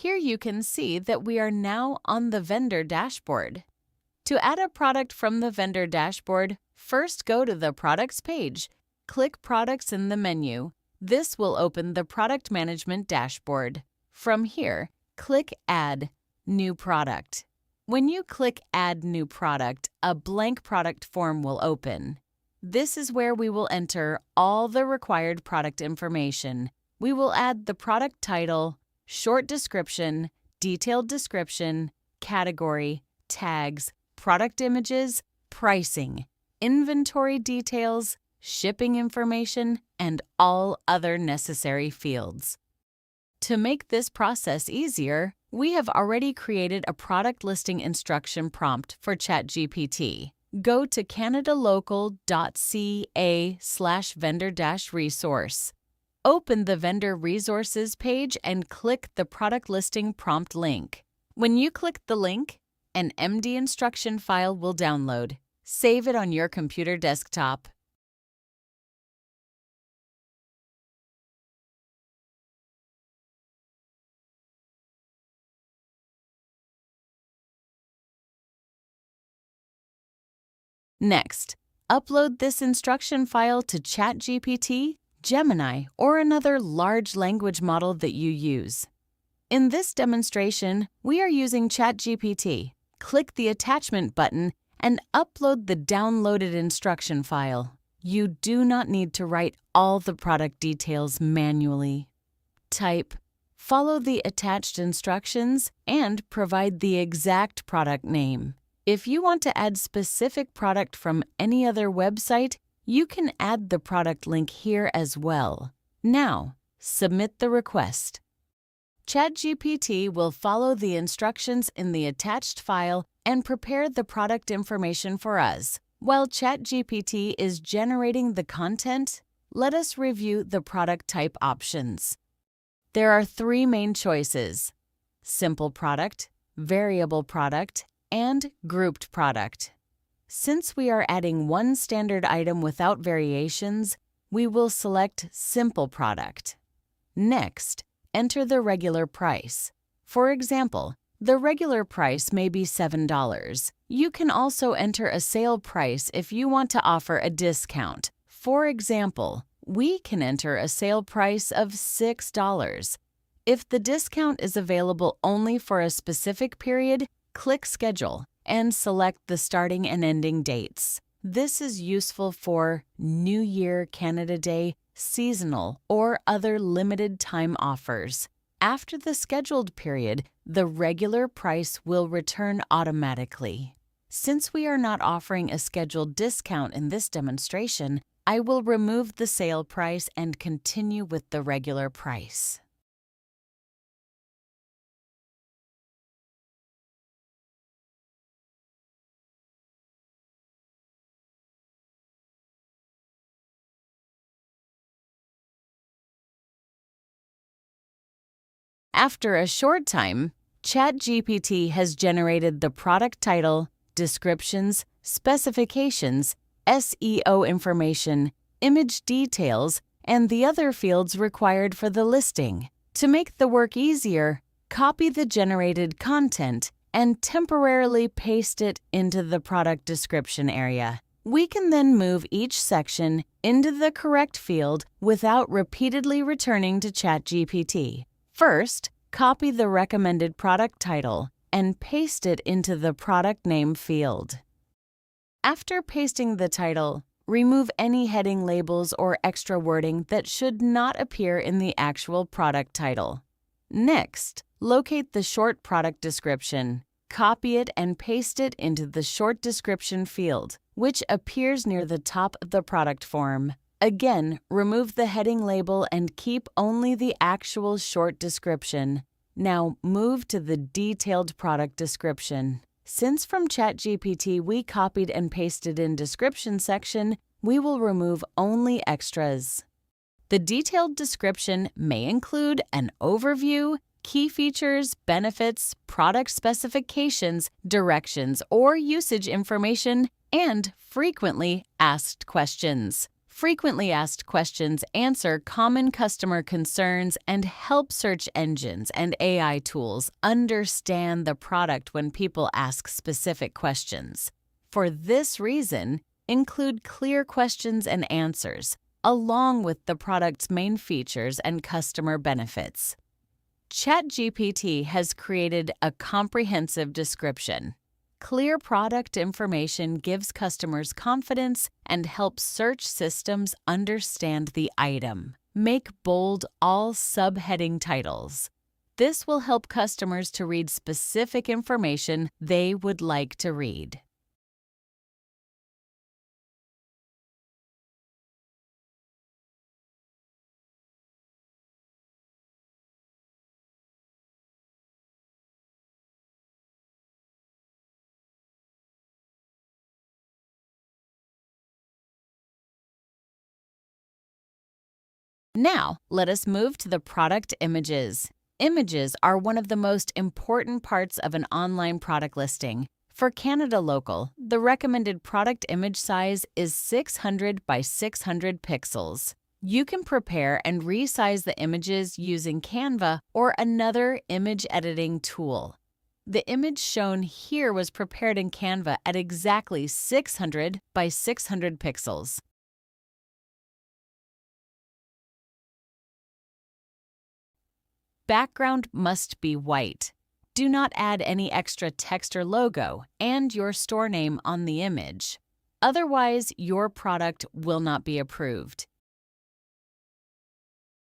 Here you can see that we are now on the vendor dashboard. To add a product from the vendor dashboard, first go to the Products page. Click Products in the menu. This will open the Product Management dashboard. From here, click Add New Product. When you click Add New Product, a blank product form will open. This is where we will enter all the required product information. We will add the product title, short description, detailed description, category, tags, product images, pricing, inventory details, shipping information, and all other necessary fields. To make this process easier, we have already created a product listing instruction prompt for ChatGPT. Go to CanadaLocal.ca/vendor-resource. Open the Vendor Resources page and click the Product Listing Prompt link. When you click the link, an MD instruction file will download. Save it on your computer desktop. Next, upload this instruction file to ChatGPT, Gemini, or another large language model that you use. In this demonstration, we are using ChatGPT. Click the Attachment button and upload the downloaded instruction file. You do not need to write all the product details manually. Type, follow the attached instructions, and provide the exact product name. If you want to add specific product from any other website, you can add the product link here as well. Now, submit the request. ChatGPT will follow the instructions in the attached file and prepare the product information for us. While ChatGPT is generating the content, let us review the product type options. There are three main choices: simple product, variable product, and grouped product. Since we are adding one standard item without variations, we will select simple product. Next, enter the regular price. For example, the regular price may be $7. You can also enter a sale price if you want to offer a discount. For example, we can enter a sale price of $6. If the discount is available only for a specific period, click Schedule and select the starting and ending dates. This is useful for New Year, Canada Day, seasonal, or other limited time offers. After the scheduled period, the regular price will return automatically. Since we are not offering a scheduled discount in this demonstration, I will remove the sale price and continue with the regular price. After a short time, ChatGPT has generated the product title, descriptions, specifications, SEO information, image details, and the other fields required for the listing. To make the work easier, copy the generated content and temporarily paste it into the product description area. We can then move each section into the correct field without repeatedly returning to ChatGPT. First, copy the recommended product title and paste it into the product name field. After pasting the title, remove any heading labels or extra wording that should not appear in the actual product title. Next, locate the short product description. Copy it and paste it into the short description field, which appears near the top of the product form. Again, remove the heading label and keep only the actual short description. Now move to the detailed product description. Since from ChatGPT we copied and pasted in description section, we will remove only extras. The detailed description may include an overview, key features, benefits, product specifications, directions, or usage information, and frequently asked questions. Frequently asked questions answer common customer concerns and help search engines and AI tools understand the product when people ask specific questions. For this reason, include clear questions and answers, along with the product's main features and customer benefits. ChatGPT has created a comprehensive description. Clear product information gives customers confidence and helps search systems understand the item. Make bold all subheading titles. This will help customers to read specific information they would like to read. Now, let us move to the product images. Images are one of the most important parts of an online product listing. For Canada Local, the recommended product image size is 600 by 600 pixels. You can prepare and resize the images using Canva or another image editing tool. The image shown here was prepared in Canva at exactly 600 by 600 pixels. Background must be white. Do not add any extra text or logo and your store name on the image. Otherwise, your product will not be approved.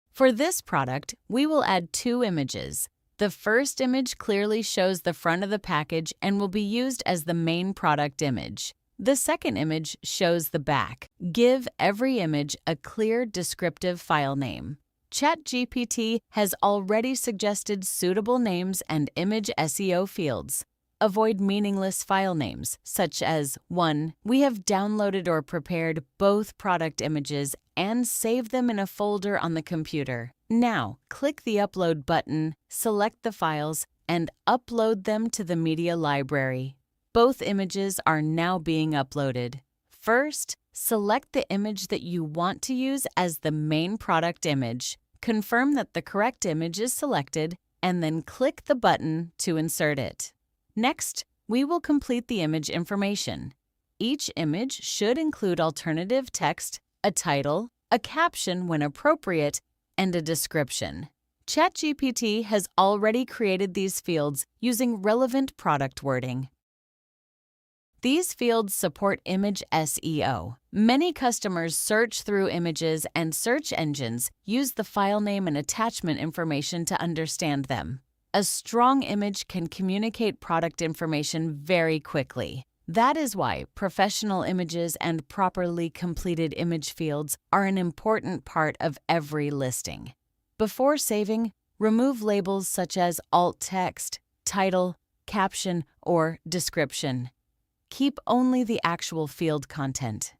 For this product, we will add 2 images. The first image clearly shows the front of the package and will be used as the main product image. The second image shows the back. Give every image a clear descriptive file name. ChatGPT has already suggested suitable names and image SEO fields. Avoid meaningless file names, such as 1. We have downloaded or prepared both product images and saved them in a folder on the computer. Now, click the Upload button, select the files, and upload them to the media library. Both images are now being uploaded. First, select the image that you want to use as the main product image. Confirm that the correct image is selected, and then click the button to insert it. Next, we will complete the image information. Each image should include alternative text, a title, a caption when appropriate, and a description. ChatGPT has already created these fields using relevant product wording. These fields support image SEO. Many customers search through images, and search engines use the file name and attachment information to understand them. A strong image can communicate product information very quickly. That is why professional images and properly completed image fields are an important part of every listing. Before saving, remove labels such as alt text, title, caption, or description. Keep only the actual field content.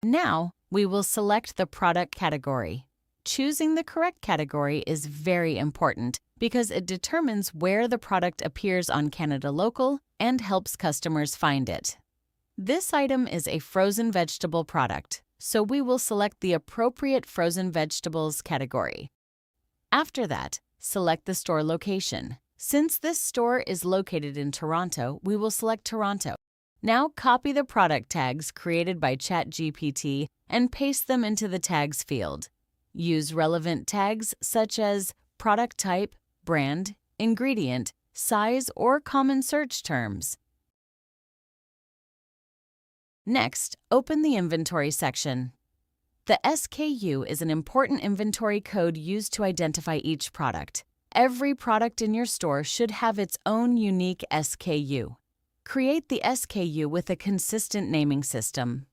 Now, we will select the product category. Choosing the correct category is very important because it determines where the product appears on Canada Local and helps customers find it. This item is a frozen vegetable product, so we will select the appropriate frozen vegetables category. After that, select the store location. Since this store is located in Toronto, we will select Toronto. Now copy the product tags created by ChatGPT and paste them into the tags field. Use relevant tags such as product type, brand, ingredient, size, or common search terms. Next, open the inventory section. The SKU is an important inventory code used to identify each product. Every product in your store should have its own unique SKU. Create the SKU with a consistent naming system.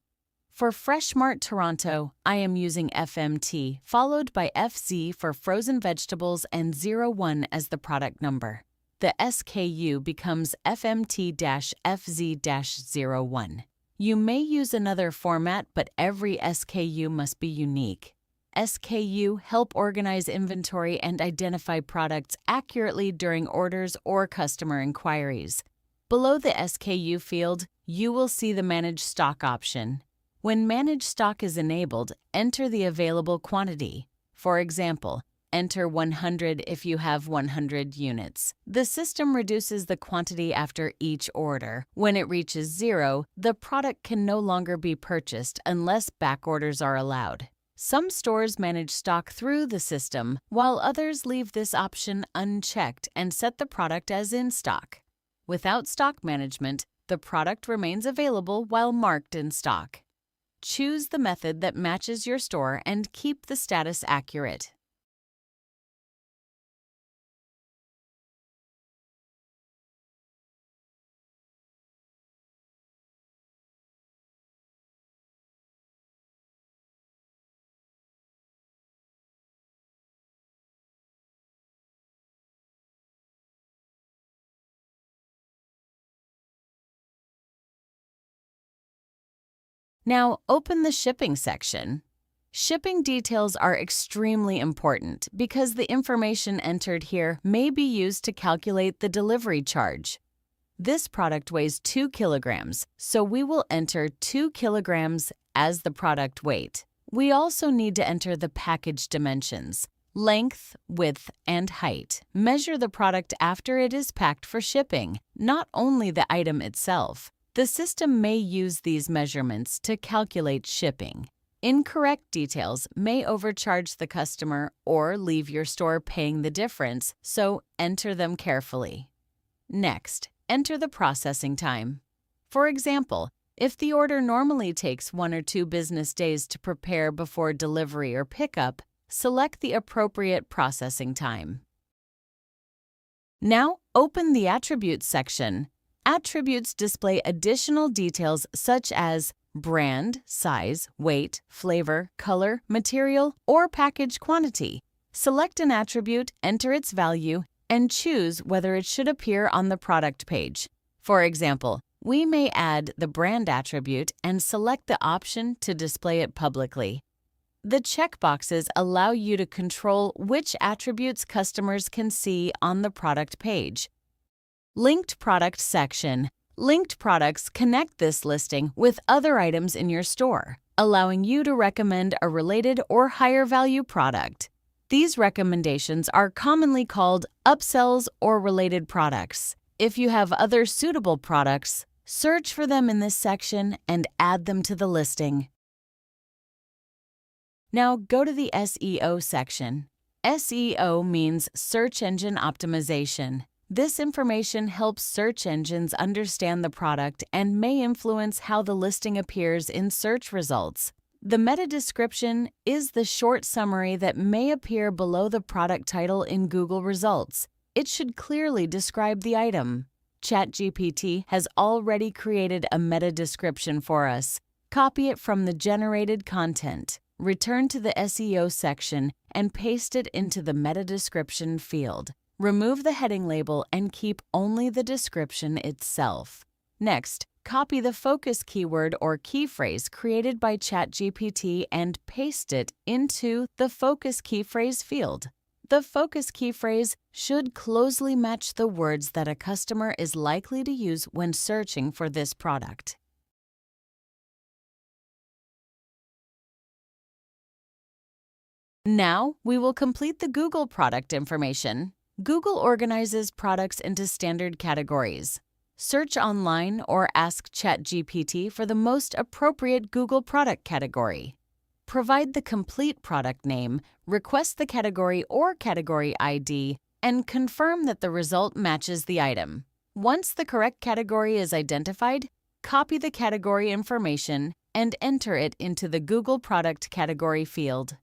For Fresh Mart Toronto, I am using FMT, followed by FZ for frozen vegetables and 01 as the product number. The SKU becomes FMT-FZ-01. You may use another format, but every SKU must be unique. SKU help organize inventory and identify products accurately during orders or customer inquiries. Below the SKU field, you will see the Manage Stock option. When Manage Stock is enabled, enter the available quantity. For example, enter 100 if you have 100 units. The system reduces the quantity after each order. When it reaches 0, the product can no longer be purchased unless back orders are allowed. Some stores manage stock through the system, while others leave this option unchecked and set the product as in stock. Without stock management, the product remains available while marked in stock. Choose the method that matches your store and keep the status accurate. Now, open the shipping section. Shipping details are extremely important because the information entered here may be used to calculate the delivery charge. This product weighs 2 kilograms, so we will enter 2 kilograms as the product weight. We also need to enter the package dimensions: length, width, and height. Measure the product after it is packed for shipping, not only the item itself. The system may use these measurements to calculate shipping. Incorrect details may overcharge the customer or leave your store paying the difference, so enter them carefully. Next, enter the processing time. For example, if the order normally takes 1 or 2 business days to prepare before delivery or pickup, select the appropriate processing time. Now, open the Attributes section. Attributes display additional details such as brand, size, weight, flavor, color, material, or package quantity. Select an attribute, enter its value, and choose whether it should appear on the product page. For example, we may add the brand attribute and select the option to display it publicly. The checkboxes allow you to control which attributes customers can see on the product page. Linked Product section. Linked products connect this listing with other items in your store, allowing you to recommend a related or higher value product. These recommendations are commonly called upsells or related products. If you have other suitable products, search for them in this section and add them to the listing. Now go to the SEO section. SEO means Search Engine Optimization. This information helps search engines understand the product and may influence how the listing appears in search results. The meta description is the short summary that may appear below the product title in Google results. It should clearly describe the item. ChatGPT has already created a meta description for us. Copy it from the generated content. Return to the SEO section and paste it into the meta description field. Remove the heading label and keep only the description itself. Next, copy the focus keyword or key phrase created by ChatGPT and paste it into the focus key phrase field. The focus key phrase should closely match the words that a customer is likely to use when searching for this product. Now, we will complete the Google product information. Google organizes products into standard categories. Search online or ask ChatGPT for the most appropriate Google product category. Provide the complete product name, request the category or category ID, and confirm that the result matches the item. Once the correct category is identified, copy the category information and enter it into the Google product category field.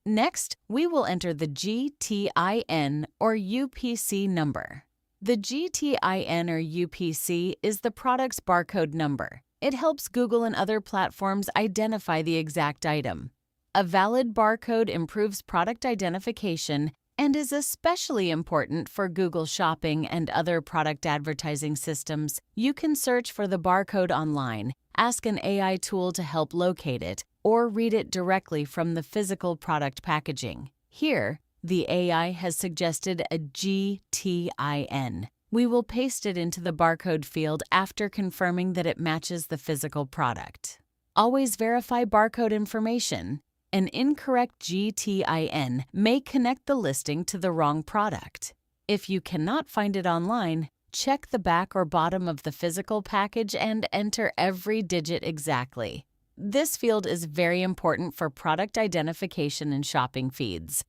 Next, we will enter the GTIN or UPC number. The GTIN or UPC is the product's barcode number. It helps Google and other platforms identify the exact item. A valid barcode improves product identification and is especially important for Google Shopping and other product advertising systems. You can search for the barcode online, ask an AI tool to help locate it, or read it directly from the physical product packaging. Here, the AI has suggested a GTIN. We will paste it into the barcode field after confirming that it matches the physical product. Always verify barcode information. An incorrect GTIN may connect the listing to the wrong product. If you cannot find it online, check the back or bottom of the physical package and enter every digit exactly. This field is very important for product identification in shopping feeds.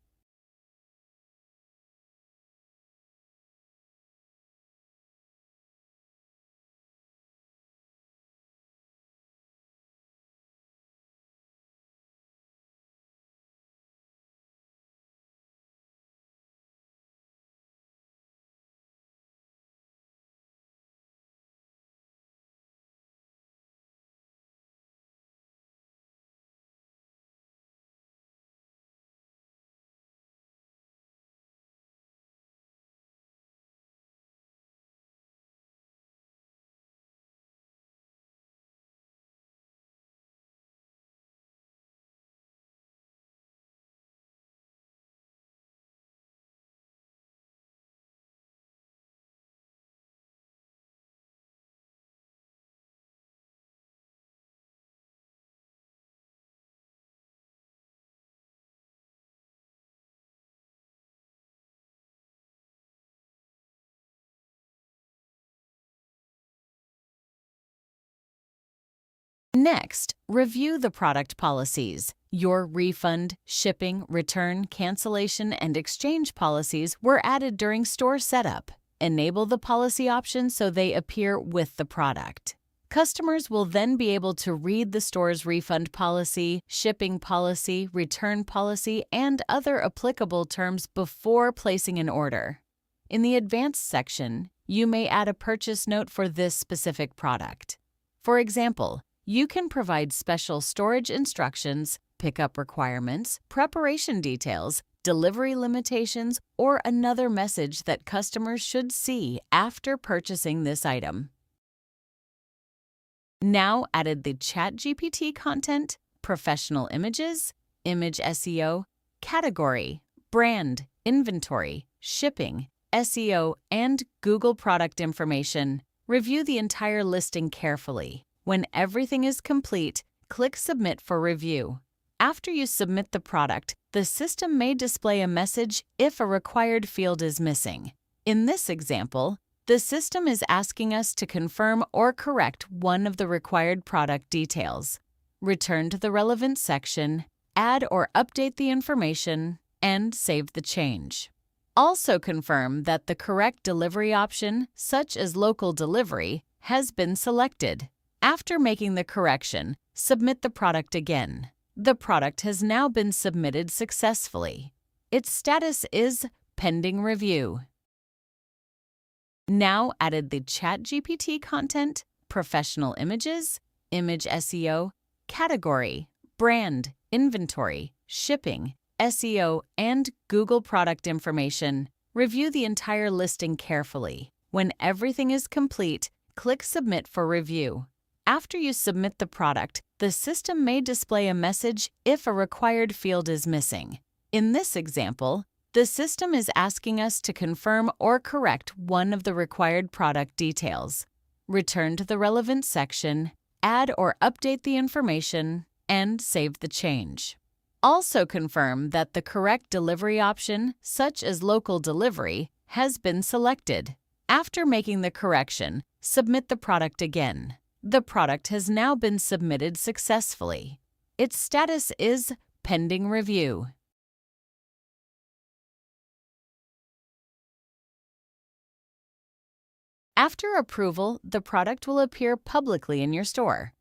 Next, review the product policies. Your refund, shipping, return, cancellation, and exchange policies were added during store setup. Enable the policy options so they appear with the product. Customers will then be able to read the store's refund policy, shipping policy, return policy, and other applicable terms before placing an order. In the Advanced section, you may add a purchase note for this specific product. For example, you can provide special storage instructions, pickup requirements, preparation details, delivery limitations, or another message that customers should see after purchasing this item. Now added the ChatGPT content, professional images, image SEO, category, brand, inventory, shipping, SEO, and Google product information. Review the entire listing carefully. When everything is complete, click Submit for review. After you submit the product, the system may display a message if a required field is missing. In this example, the system is asking us to confirm or correct one of the required product details. Return to the relevant section, add or update the information, and save the change. Also confirm that the correct delivery option, such as local delivery, has been selected. After making the correction, submit the product again. The product has now been submitted successfully. Its status is pending review. Now added the ChatGPT content, professional images, image SEO, category, brand, inventory, shipping, SEO, and Google product information. Review the entire listing carefully. When everything is complete, click Submit for review. After you submit the product, the system may display a message if a required field is missing. In this example, the system is asking us to confirm or correct one of the required product details. Return to the relevant section, add or update the information, and save the change. Also confirm that the correct delivery option, such as local delivery, has been selected. After making the correction, submit the product again. The product has now been submitted successfully. Its status is pending review. After approval, the product will appear publicly in your store.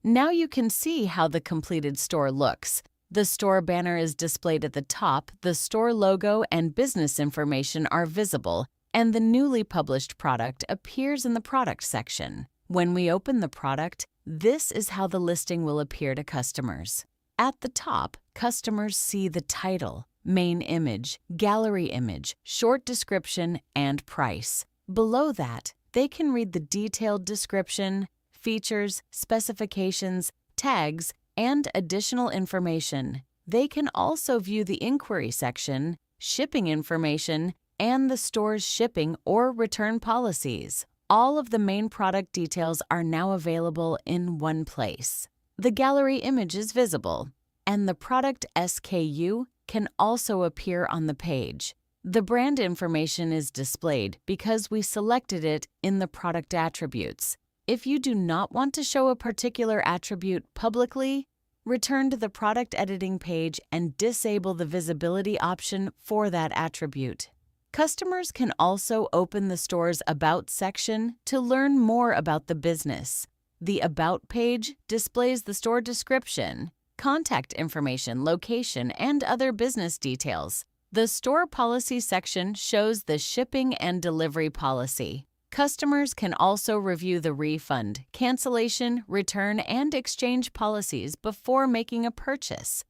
Now you can see how the completed store looks. The store banner is displayed at the top, the store logo and business information are visible, and the newly published product appears in the product section. When we open the product, this is how the listing will appear to customers. At the top, customers see the title, main image, gallery image, short description, and price. Below that, they can read the detailed description, features, specifications, tags, and additional information. They can also view the inquiry section, shipping information, and the store's shipping or return policies. All of the main product details are now available in one place. The gallery image is visible, and the product SKU can also appear on the page. The brand information is displayed because we selected it in the product attributes. If you do not want to show a particular attribute publicly, return to the product editing page and disable the visibility option for that attribute. Customers can also open the store's About section to learn more about the business. The About page displays the store description, contact information, location, and other business details. The Store Policy section shows the shipping and delivery policy. Customers can also review the refund, cancellation, return, and exchange policies before making a purchase.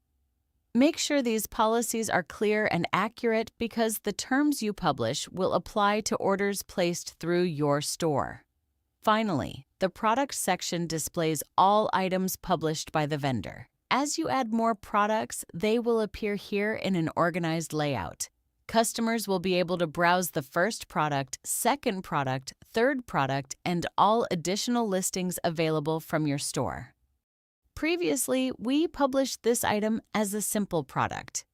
Make sure these policies are clear and accurate because the terms you publish will apply to orders placed through your store. Finally, the Product section displays all items published by the vendor. As you add more products, they will appear here in an organized layout. Customers will be able to browse the first product, second product, third product, and all additional listings available from your store. Previously, we published this item as a simple product.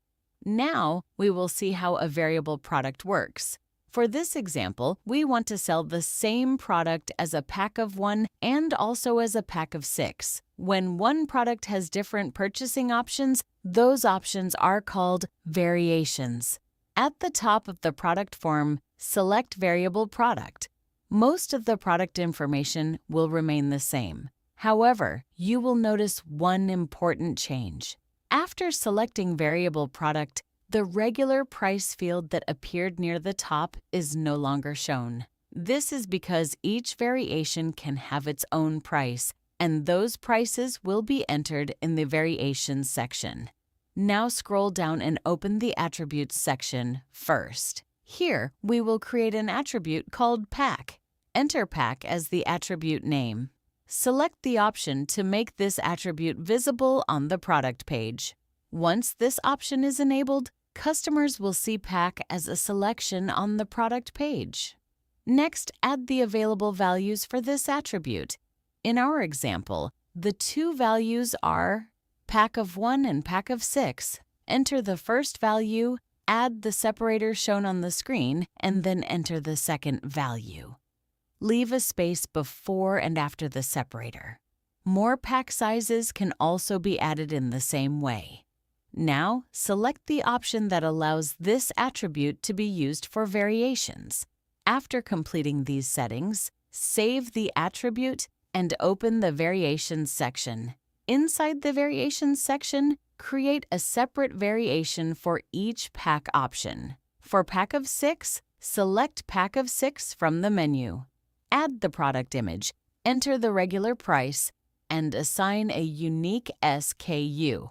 Now, we will see how a variable product works. For this example, we want to sell the same product as a pack of 1 and also as a pack of 6. When one product has different purchasing options, those options are called variations. At the top of the product form, select Variable Product. Most of the product information will remain the same. However, you will notice one important change. After selecting Variable Product, the regular price field that appeared near the top is no longer shown. This is because each variation can have its own price, and those prices will be entered in the Variations section. Now scroll down and open the Attributes section first. Here, we will create an attribute called Pack. Enter Pack as the attribute name. Select the option to make this attribute visible on the product page. Once this option is enabled, customers will see Pack as a selection on the product page. Next, add the available values for this attribute. In our example, the two values are pack of 1 and pack of 6. Enter the first value, add the separator shown on the screen, and then enter the second value. Leave a space before and after the separator. More pack sizes can also be added in the same way. Now, select the option that allows this attribute to be used for variations. After completing these settings, save the attribute and open the Variations section. Inside the Variations section, create a separate variation for each pack option. For pack of 6, select pack of 6 from the menu. Add the product image, enter the regular price, and assign a unique SKU.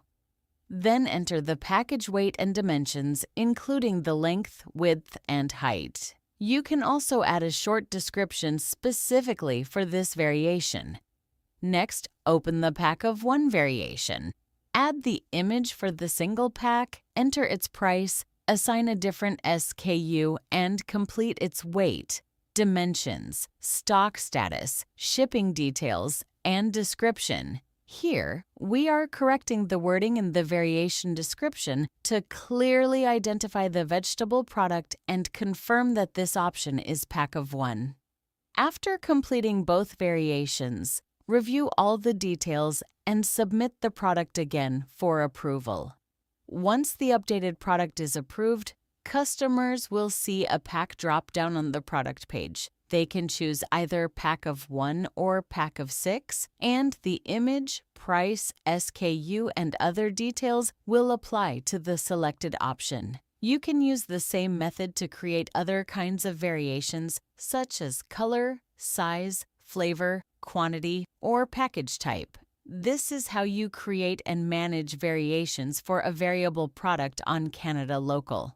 Then enter the package weight and dimensions, including the length, width, and height. You can also add a short description specifically for this variation. Next, open the pack of one variation. Add the image for the single pack, enter its price, assign a different SKU, and complete its weight, dimensions, stock status, shipping details, and description. Here, we are correcting the wording in the variation description to clearly identify the vegetable product and confirm that this option is pack of one. After completing both variations, review all the details and submit the product again for approval. Once the updated product is approved, customers will see a pack drop-down on the product page. They can choose either pack of 1 or pack of 6, and the image, price, SKU, and other details will apply to the selected option. You can use the same method to create other kinds of variations, such as color, size, flavor, quantity, or package type. This is how you create and manage variations for a variable product on Canada Local.